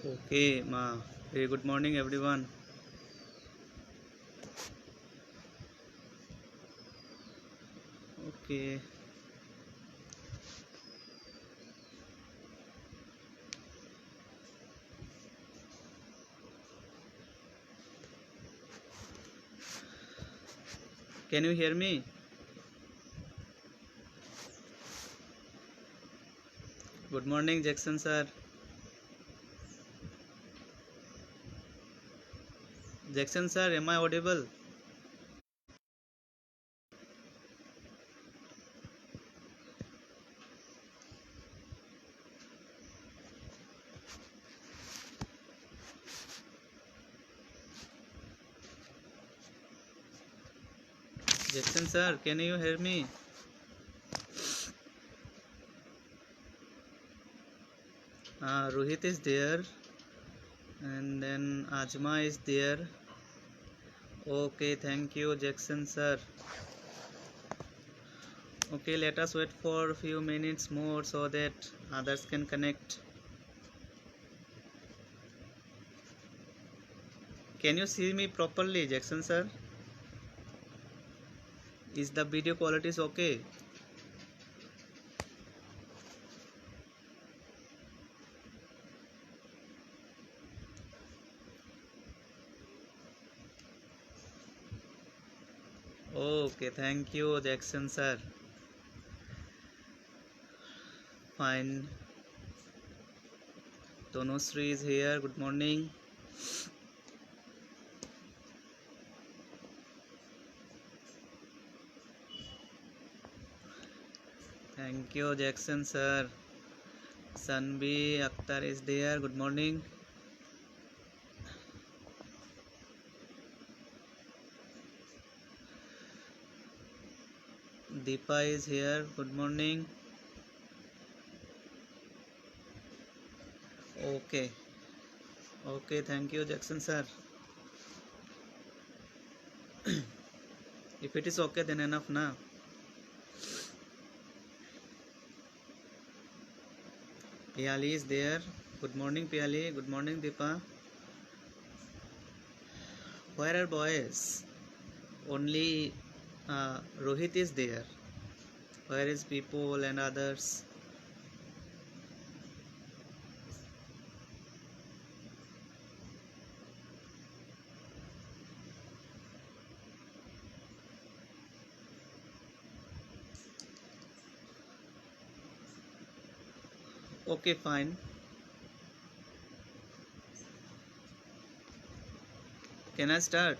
Okay, Ma. Very good morning, everyone. Okay, can you hear me? Good morning, Jackson sir. Jackson sir, am I audible? Jackson sir, can you hear me? Rohit is there, and then Ajma is there. Okay, thank you, Jackson sir. Okay, let us wait for a few minutes more so that others can connect. Can you see me properly, Jackson sir? Is the video quality is okay? Okay, thank you, Jackson sir. Fine. Tonusri is here. Good morning. Thank you, Jackson sir. Sanvi Akhtar is there. Good morning. Deepa is here. Good morning. Okay. Okay, thank you, Jackson sir. If it is okay, then enough na. Piali is there. Good morning, Piali. Good morning, Deepa. Where are boys? Only Rohit is there. Where is people and others? Okay, fine. Can I start?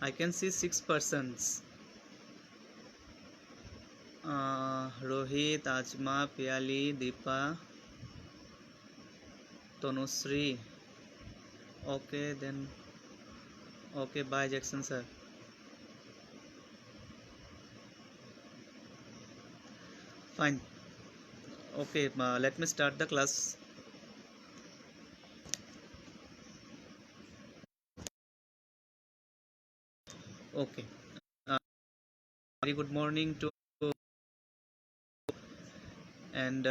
I can see 6 persons. Rohit, Ajma, Piali, Deepa, Tonusri. Okay, then. Okay, bye, Jackson sir. Fine. Okay, let me start the class. Okay. Uh, Very good morning to and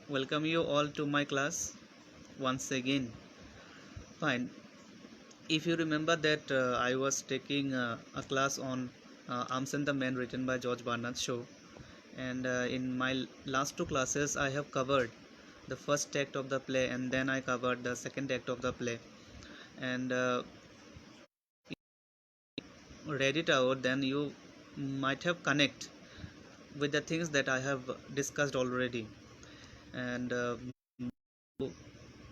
welcome you all to my class once again. Fine. If you remember that I was taking a class on Arms and the Man written by George Barnard Shaw, and in my last two classes I have covered the first act of the play, and then I covered the second act of the play, and read it out, then you might have connect with the things that I have discussed already, and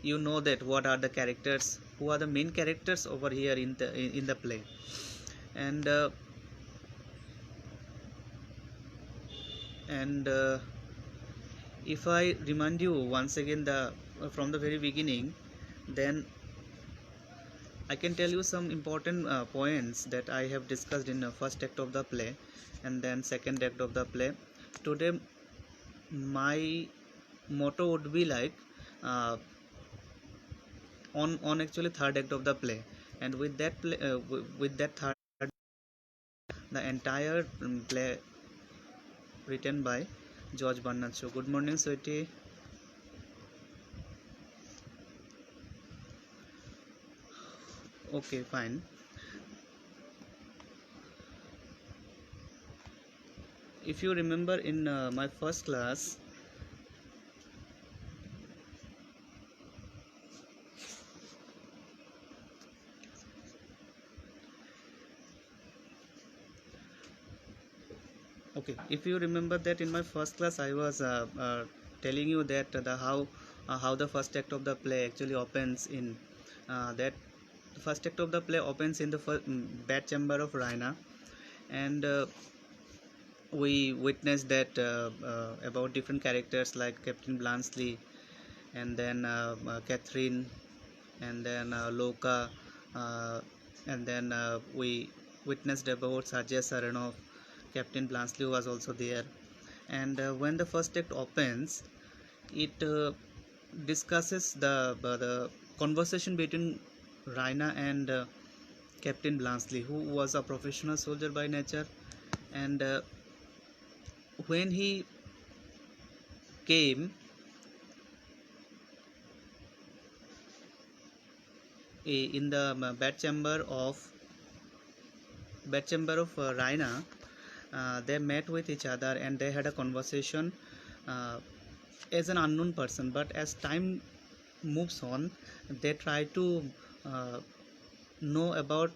you know that what are the characters, who are the main characters over here in the play, and and if I remind you once again the from the very beginning, then I can tell you some important points that I have discussed in the first act of the play and then second act of the play. Today my motto would be like uh, on actually third act of the play, and with that play with that third the entire play written by George Bernard Shaw. Good morning, sweetie. Okay, fine. If you remember in my first class, okay, if you remember that in my first class I was telling you that how the first act of the play actually opens in that the first act of the play opens in the bed chamber of Raina, and we witnessed that about different characters like Captain Blansley, and then Catherine, and then Loka, uh, and then we witnessed about Sergei Saranov. Captain Blansley was also there, and when the first act opens, it discusses the conversation between Raina and Captain Blansley, who was a professional soldier by nature, and when he came in the bed chamber of Raina, they met with each other and they had a conversation uh, as an unknown person. But as time moves on, they try to uh, know about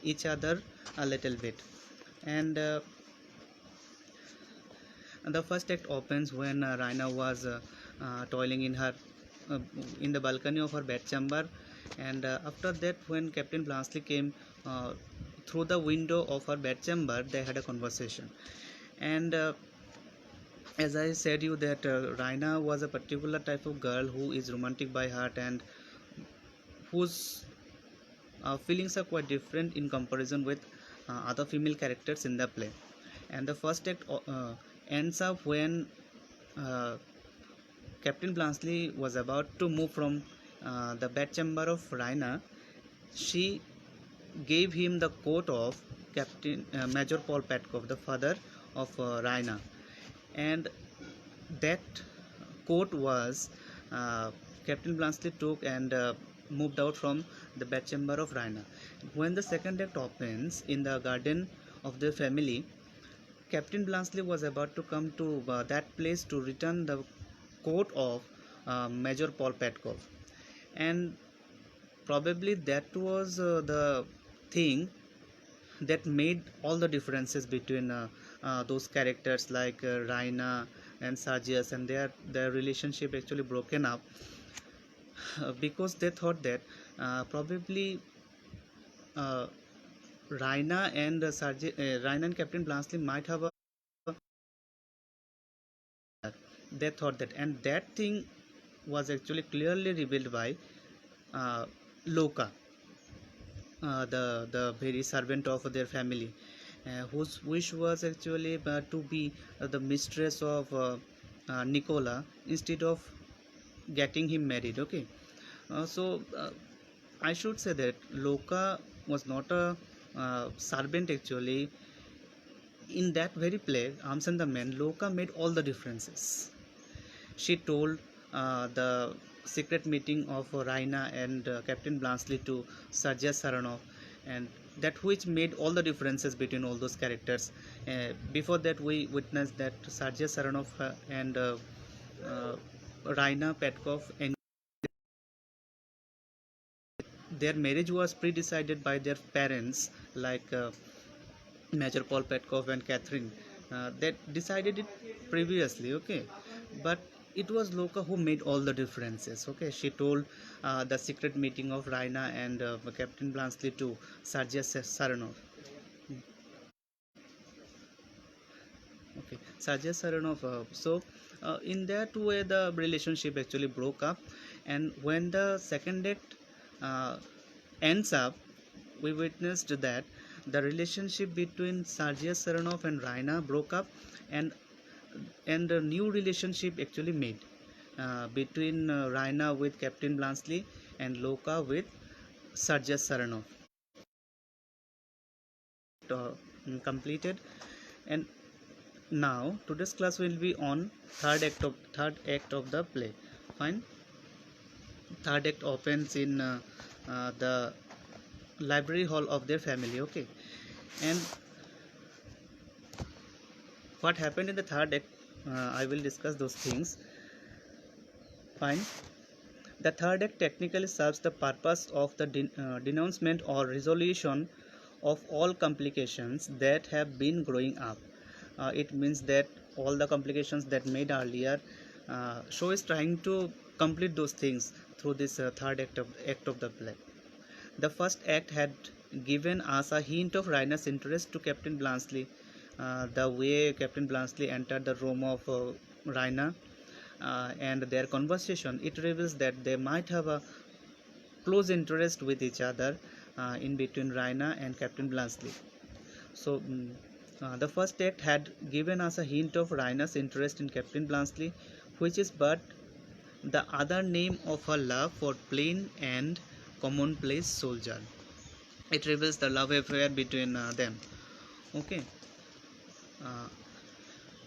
each other a little bit, and the first act opens when Raina was toiling uh, in the balcony of her bedchamber, and after that, when Captain Blansley came through the window of her bedchamber, they had a conversation. And as I said you that Raina was a particular type of girl who is romantic by heart and whose feelings are quite different in comparison with other female characters in the play. And the first act ends up when uh, Captain Blansley was about to move from the bedchamber of Raina. She gave him the coat of Captain Major Paul Petkov, the father of Raina, and that coat was Captain Blansley took and moved out from the bedchamber of Raina. When the second act opens in the garden of the family, Captain Blansley was about to come to that place to return the coat of Major Paul Petkov, and probably that was the thing that made all the differences between those characters like Raina and Sargius, and their relationship actually broken up because they thought that probably uh, Raina and Captain Blansley might have a they thought that, and that thing was actually clearly revealed by uh, Loka, the very servant of their family, whose wish was actually to be the mistress of Nicola instead of getting him married. Okay, so I should say that Loka was not a servant actually. In that very play, Arms and the Men, Loka made all the differences. She told the secret meeting of Raina and Captain Blansley to Sergei Saranov, and that which made all the differences between all those characters. Before that, we witnessed that Sergei Saranov and uh, Raina Petkov, and their marriage was pre-decided by their parents, like Major Paul Petkov and Catherine. That decided it previously, okay, but it was Loka who made all the differences. Okay, she told the secret meeting of Raina and Captain Blansley to Sergei Saranov. Okay, Sergei Saranov. In that way, the relationship actually broke up, and when the second act uh, ends up, we witnessed that the relationship between Sergei Saranov and Raina broke up, and a new relationship actually made between Raina with Captain Blansley and Loka with Sergei Saranov. completed. And now today's class will be on third act of the play. Fine. Third act opens in the library hall of their family. Okay. And what happened in the third act, I will discuss those things. Fine. The third act technically serves the purpose of the denouncement or resolution of all complications that have been growing up. It means that all the complications that made earlier, show is trying to complete those things through this third act of the play. The first act had given us a hint of Rainer's interest to Captain Blansley. The way Captain Blansley entered the room of Rainer, and their conversation, it reveals that they might have a close interest with each other, in between Raina and Captain Blansley. So, the first act had given us a hint of Raina's interest in Captain Blansley, which is but the other name of her love for plain and commonplace soldier. It reveals the love affair between them. Okay. Uh,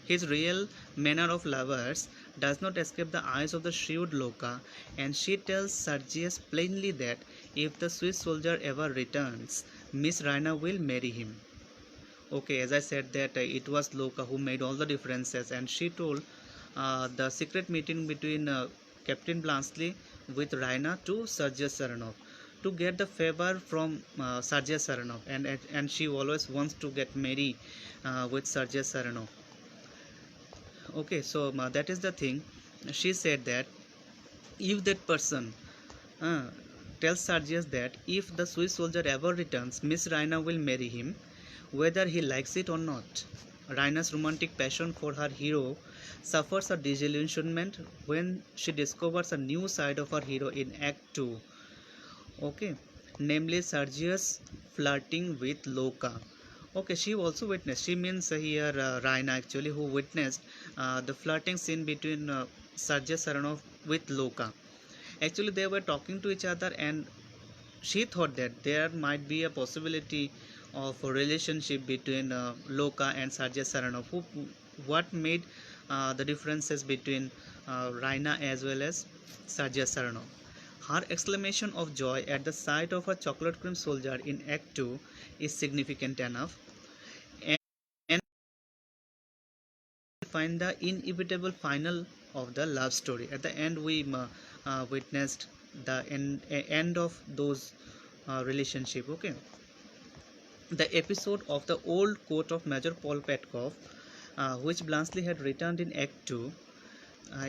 His real manner of lovers does not escape the eyes of the shrewd Loka, and she tells Sergius plainly that if the Swiss soldier ever returns, Miss Raina will marry him. Okay, as I said that it was Loka who made all the differences, and she told the secret meeting between Captain Blansley with Raina to Sergius Saranov to get the favor from Sergius Saranov, and she always wants to get married with Sergius Saranov. Okay, so that is the thing. She said that if that person uh, tells Sergius that if the Swiss soldier ever returns, Miss Raina will marry him, whether he likes it or not. Raina's romantic passion for her hero suffers a disillusionment when she discovers a new side of her hero in Act 2. Okay, namely Sergius flirting with Loka. Okay, she also witnessed. She means here Raina actually, who witnessed the flirting scene between Sergei Saranov with Loka. Actually, they were talking to each other, and she thought that there might be a possibility of a relationship between Loka and Sergei Saranov. What made the differences between Raina as well as Sergei Saranov? Her exclamation of joy at the sight of a chocolate cream soldier in Act 2 is significant enough, and find the inevitable final of the love story. At the end, we witnessed the end of those relationship. Okay, the episode of the old coat of Major Paul Petkov, which Blansley had returned in Act 2,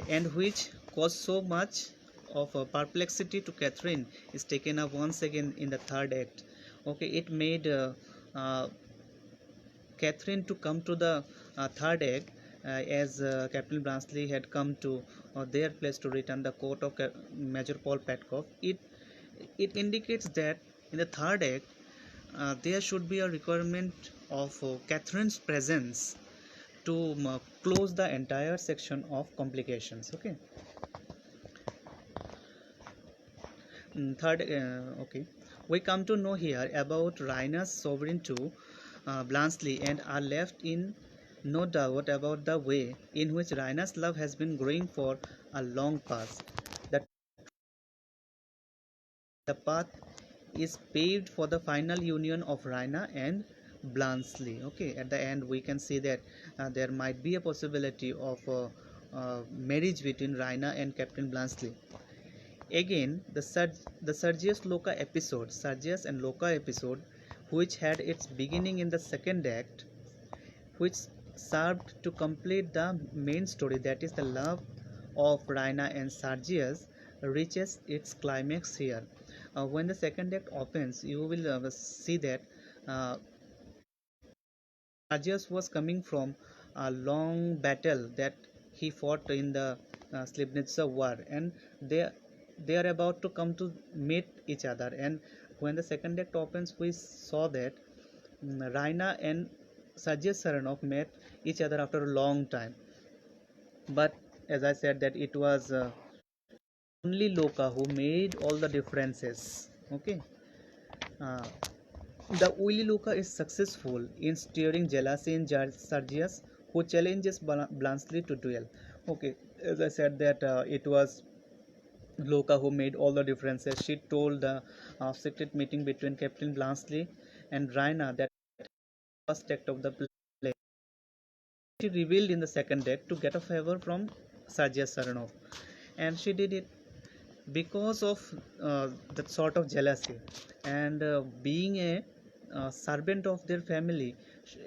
and which caused so much of perplexity to Catherine, is taken up once again in the third act. Okay, it made uh, Catherine to come to the third act, as Captain Blansley had come to their place to return the coat of Major Paul Petkov. It indicates that in the third act there should be a requirement of Catherine's presence to close the entire section of complications. Okay. Third, okay, we come to know here about Rainer's sovereign to Blansley, and are left in no doubt about the way in which Rainer's love has been growing for a long past. That the path is paved for the final union of Raina and Blansley. Okay, at the end we can see that there might be a possibility of marriage between Raina and Captain Blansley. Again, the Sergius and Loka episode, which had its beginning in the second act, which served to complete the main story, that is the love of Raina and Sergius, reaches its climax here. When the second act opens, you will see that uh, Sergius was coming from a long battle that he fought in the Slivnitsa war, and they they are about to come to meet each other. And when the second act opens, we saw that Raina and Sergius Saranov met each other after a long time. But as I said, that it was only Loka who made all the differences. Okay. Uh, The Willy Luca is successful in steering jealousy in Sergius, who challenges Blansley to duel. Okay, as I said that it was Luca who made all the differences. She told the secret meeting between Captain Blansley and Raina that first act of the play she revealed in the second act to get a favor from Sergius Saranov, and she did it because of that sort of jealousy and being a servant of their family.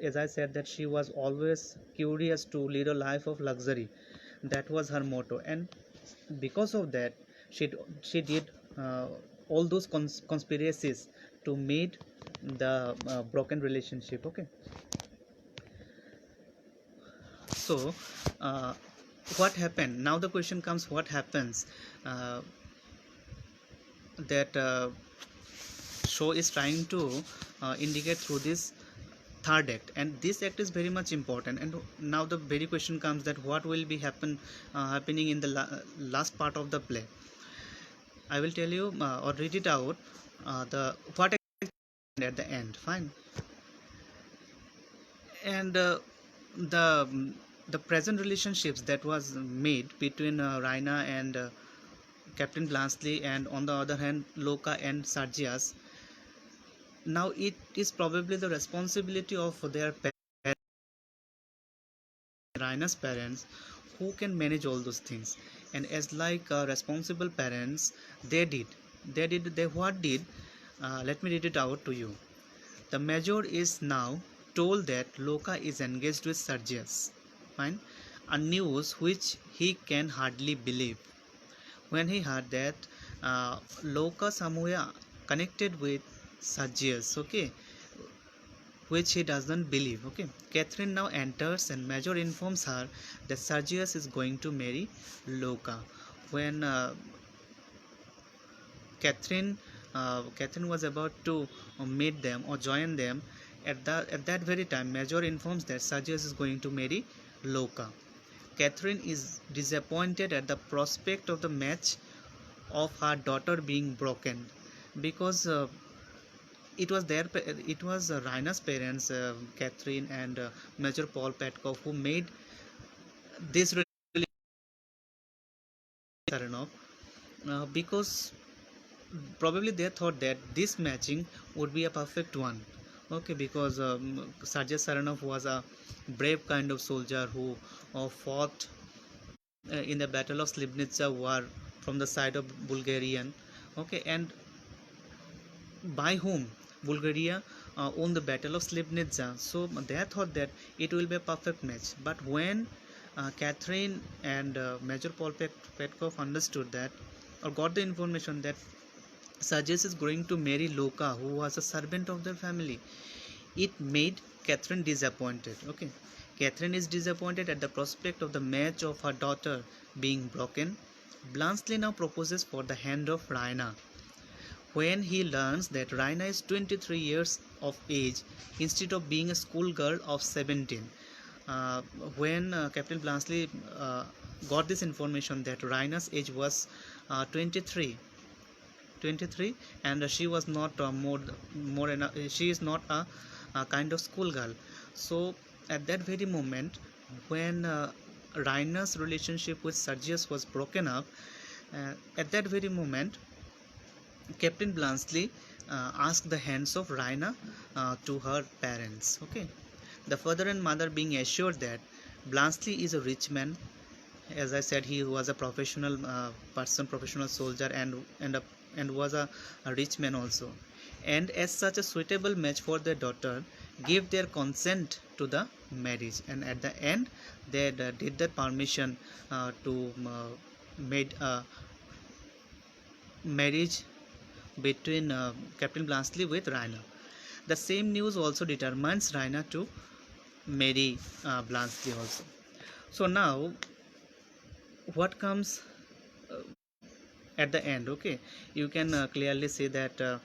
As I said that she was always curious to lead a life of luxury. That was her motto, and because of that she did all those conspiracies to meet the broken relationship. Okay, so uh, what happened now? The question comes, what happens uh, that show is trying to indicate through this third act, and this act is very much important. And now the very question comes that what will be happening in the last part of the play. I will tell you or read it out, the what at the end. Fine. And the the present relationships that was made between Raina and Captain Blansley, and on the other hand Loka and Sargias. Now it is probably the responsibility of their parents, Raina's parents, who can manage all those things. And as like responsible parents, they what did, let me read it out to you. The major is now told that Loka is engaged with Sergius. Fine. A news which he can hardly believe. When he heard that Loka somewhere connected with Sergius, okay, which he doesn't believe. Okay, Catherine now enters and Major informs her that Sergius is going to marry Loka. When Catherine was about to meet them or join them, at that very time Major informs that Sergius is going to marry Loka. Catherine is disappointed at the prospect of the match of her daughter being broken, because it was Raina's parents, Catherine and Major Paul Petkov, who made this relationship, because probably they thought that this matching would be a perfect one. Okay, because Sergei Saranov was a brave kind of soldier who fought in the Battle of Slivnitsa war from the side of Bulgarian. Okay, and by whom Bulgaria won the Battle of Slivnitsa. So they thought that it will be a perfect match. But when Catherine and Major Paul Petkov understood that, or got the information that Sergius is going to marry Loka, who was a servant of their family, it made Catherine disappointed. Okay, Catherine is disappointed at the prospect of the match of her daughter being broken. Blansley now proposes for the hand of Raina. When he learns that Raina is 23 years of age instead of being a schoolgirl of 17. When Captain Blansley got this information that Raina's age was 23, 23, and she was not more enough, she is not a kind of schoolgirl. So at that very moment, when Raina's relationship with Sergius was broken up, at that very moment Captain Blansley asked the hands of Raina to her parents. Okay, the father and mother being assured that Blansley is a rich man. As I said, he was a professional person, professional soldier, and was a rich man also. And as such a suitable match for their daughter, gave their consent to the marriage. And at the end, they did the permission to made a marriage between Captain Blansley with Raina. The same news also determines Raina to marry Blansley also. So now, what comes at the end? Okay, you can clearly see that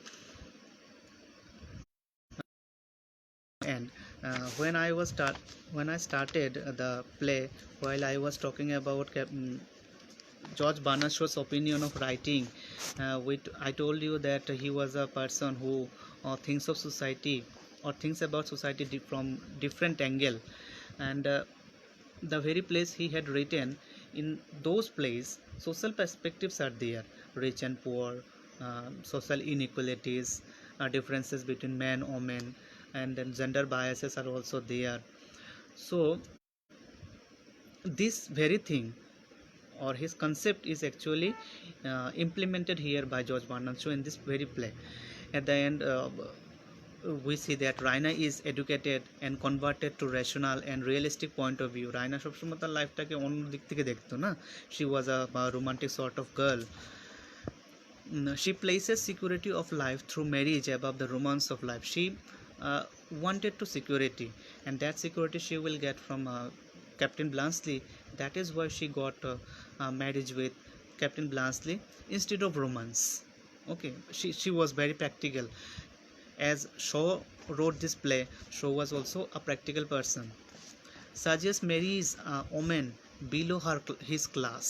end. When I started the play, while I was talking about George Bernard Shaw's opinion of writing. I told you that he was a person who thinks of society or thinks about society from different angle, and the very place he had written, in those places social perspectives are there: rich and poor, social inequalities, differences between men women, and then gender biases are also there. So this very thing or his concept is actually implemented here by George Bernard Shaw in this very play. At the end, we see that Raina is educated and converted to rational and realistic point of view. Raina সবসময় তার লাইফটাকে অন্য দিক থেকে দেখতো না. She was a romantic sort of girl. She places security of life through marriage above the romance of life. She wanted to security, and that security she will get from Captain Blansley. That is why she got marriage with Captain Blansley instead of romance. Okay, she was very practical. As Shaw wrote this play, Shaw was also a practical person. Suggests marries a woman below his class.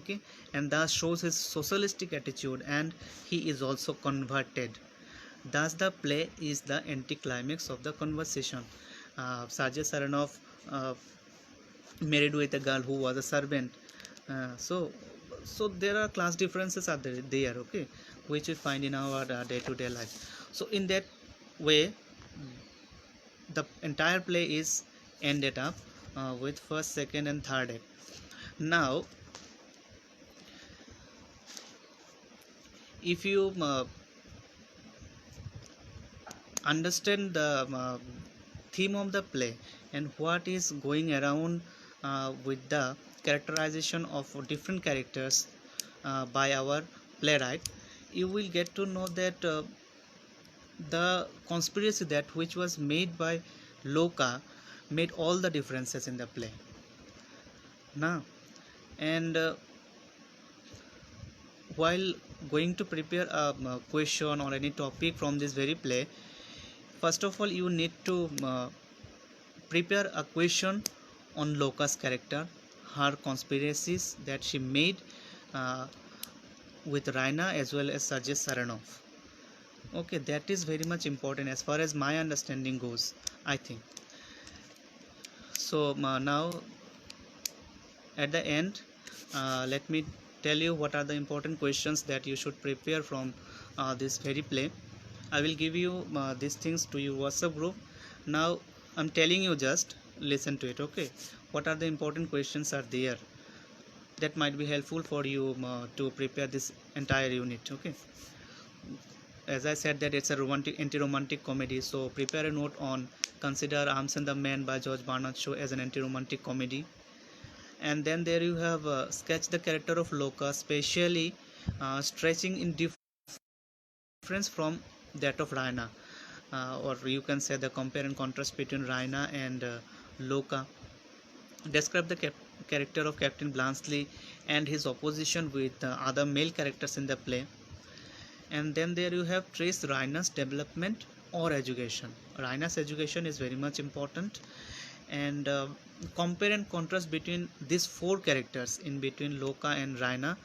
Okay, and thus shows his socialistic attitude, and he is also converted. Thus the play is the anticlimax of the conversation. Sergei Saranov married with a girl who was a servant. So there are class differences are there, okay, which we find in our day-to-day life. So in that way, the entire play is ended up with first, second, and third act. Now, if you understand the theme of the play and what is going around with the characterization of different characters by our playwright, you will get to know that the conspiracy that which was made by Loka made all the differences in the play. Now, and while going to prepare a question or any topic from this very play, first of all you need to prepare a question on Loka's character, her conspiracies that she made with Raina as well as Sergei Saranov. Okay, that is very much important as far as my understanding goes, I think. So now at the end, let me tell you what are the important questions that you should prepare from this very play. I will give you these things to your WhatsApp group. Now I'm telling you, just listen to it, okay? What are the important questions are there that might be helpful for you to prepare this entire unit, okay? As I said that it's a romantic anti-romantic comedy, so prepare a note on consider Arms and the Man by George Bernard Shaw as an anti-romantic comedy. And then there you have sketch the character of Loka, especially stretching in difference from that of Raina, or you can say the compare and contrast between Raina and Loka. Describe the character of Captain Blansley and his opposition with other male characters in the play. And then there you have trace Raina's development or education. Raina's education is very much important, and compare and contrast between these four characters in between Loka and Raina,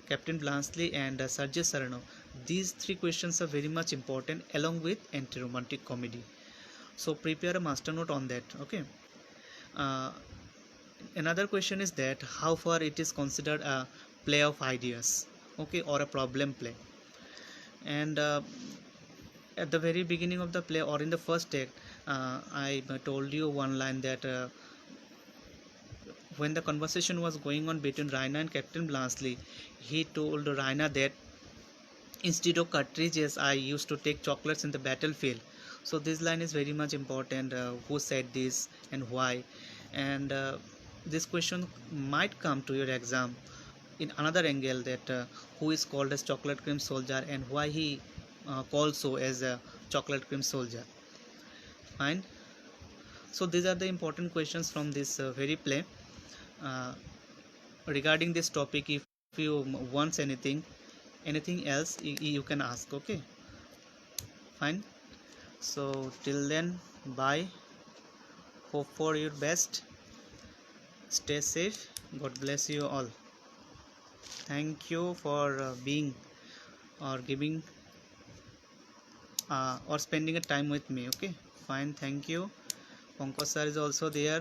Captain Blansley and Sergei Saranov. These three questions are very much important along with anti-romantic comedy. So prepare a master note on that, okay? Another question is that how far it is considered a play of ideas, okay, or a problem play. And at the very beginning of the play or in the first act, I told you one line that when the conversation was going on between Raina and Captain Blansley, he told Raina that instead of cartridges I used to take chocolates in the battlefield. So this line is very much important, who said this and why. And this question might come to your exam in another angle, that who is called as chocolate cream soldier and why he calls so as a chocolate cream soldier. Fine. So these are the important questions from this very play. Regarding this topic, if you want anything else, you can ask, okay? Fine. So till then, bye. Hope for your best. Stay safe. God bless you all. Thank you for being or giving or spending a time with me. Okay, fine. Thank you. Pankaj sir is also there.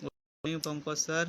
Good morning, Pankaj sir.